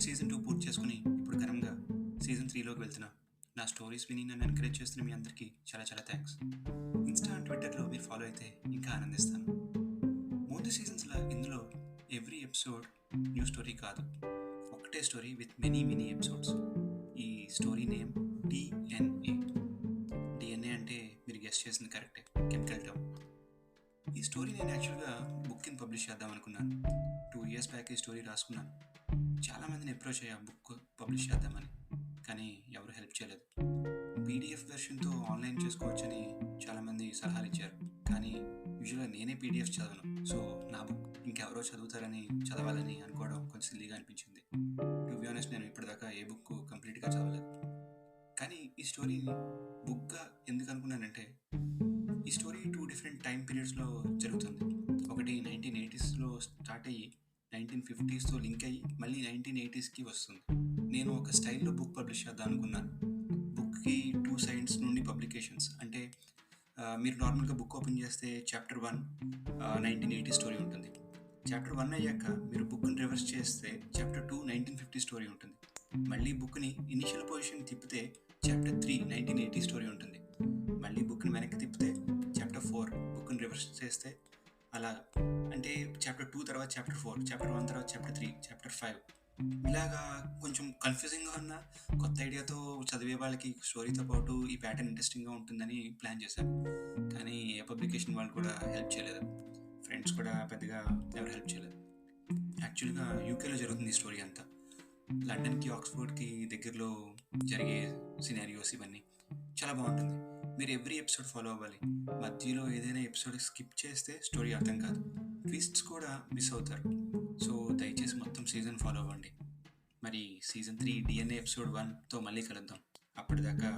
Season 2 పూర్తి చేసుకొని ఇప్పుడు ఘనంగా సీజన్ 3లోకి వెళ్తున్నా. నా స్టోరీస్ విని నన్ను ఎంకరేజ్ చేస్తున్న మీ అందరికీ చాలా చాలా థ్యాంక్స్. ఇన్‌స్టా అండ్ ట్విట్టర్‌లో మీరు ఫాలో అయితే ఇంకా ఆనందిస్తాను. ముందు సీజన్స్‌లా ఇందులో ఎవ్రీ ఎపిసోడ్ న్యూ స్టోరీ కాదు. ఒకటే స్టోరీ విత్ మెనీ ఎపిసోడ్స్. ఈ స్టోరీ నేమ్ డీఎన్ఏ. డీఎన్ఏ అంటే మీరు గెస్ చేసింది కరెక్టే, కెమికల్ టర్మ్. ఈ స్టోరీ నేను యాక్చువల్గా బుక్ కింద పబ్లిష్ చేద్దాం అనుకున్నాను. 2 ఇయర్స్ బ్యాక్ ఈ స్టోరీ రాసుకున్నాను. చాలామందిని అప్రోచ్ అయ్యా బుక్ పబ్లిష్ చేద్దామని, కానీ ఎవరు హెల్ప్ చేయలేదు. పీడిఎఫ్ వెర్షన్తో ఆన్లైన్ చేసుకోవచ్చని చాలామంది సలహాలు ఇచ్చారు, కానీ యూజువల్గా నేనే పీడిఎఫ్ చదవను. సో నా బుక్ ఇంకెవరో చదువుతారని చదవాలని అనుకోవడం కొంచెం సిల్లీగా అనిపించింది. టు బి ఆనెస్ట్, నేను ఇప్పటిదాకా ఏ బుక్ కంప్లీట్గా చదవలేదు. కానీ ఈ స్టోరీని బుక్గా ఎందుకు అనుకున్నానంటే, ఈ స్టోరీ 2 డిఫరెంట్ టైం పీరియడ్స్లో జరుగుతుంది. ఒకటి 1980స్లో స్టార్ట్ అయ్యి 1950స్తో లింక్ అయ్యి మళ్ళీ 1980స్కి వస్తుంది. నేను ఒక స్టైల్లో బుక్ పబ్లిష్ చేద్దాం అనుకున్నాను. బుక్కి 2 సైడ్స్ నుండి పబ్లికేషన్స్ అంటే మీరు నార్మల్గా బుక్ ఓపెన్ చేస్తే చాప్టర్ 1 1980 స్టోరీ ఉంటుంది. చాప్టర్ 1 అయ్యాక మీరు బుక్ని రివర్స్ చేస్తే చాప్టర్ 2 1950 స్టోరీ ఉంటుంది. మళ్ళీ బుక్ని ఇనిషియల్ పొజిషన్ తిప్పితే చాప్టర్ 3 1980 స్టోరీ ఉంటుంది. మళ్ళీ బుక్ని వెనక్కి తిప్పితే చాప్టర్ 4 బుక్ని రివర్స్ చేస్తే అలా. అంటే చాప్టర్ 2 తర్వాత చాప్టర్ 4, చాప్టర్ 1 తర్వాత చాప్టర్ 3, చాప్టర్ 5 ఇలాగా కొంచెం కన్ఫ్యూజింగ్గా ఉన్న కొత్త ఐడియాతో చదివే వాళ్ళకి స్టోరీతో పాటు ఈ ప్యాటర్న్ ఇంట్రెస్టింగ్గా ఉంటుందని ప్లాన్ చేశాను. కానీ ఏ పబ్లికేషన్ వాళ్ళు కూడా హెల్ప్ చేయలేదు. ఫ్రెండ్స్ కూడా పెద్దగా ఎవరు హెల్ప్ చేయలేదు. యాక్చువల్గా యూకేలో జరుగుతుంది ఈ స్టోరీ అంతా. లండన్కి ఆక్స్ఫర్డ్కి దగ్గరలో జరిగే సినారియోస్ ఇవన్నీ చాలా బాగుంటుంది. మీరు ఎవ్రీ ఎపిసోడ్ ఫాలో అవ్వాలి. మధ్యలో ఏదైనా ఎపిసోడ్ స్కిప్ చేస్తే స్టోరీ అర్థం కాదు, ట్విస్ట్స్ కూడా మిస్ అవుతారు. సో దయచేసి మొత్తం సీజన్ ఫాలో అవ్వండి. మరి సీజన్ 3 డిఎన్ఏ ఎపిసోడ్ 1తో మళ్ళీ కలుద్దాం. అప్పటిదాకా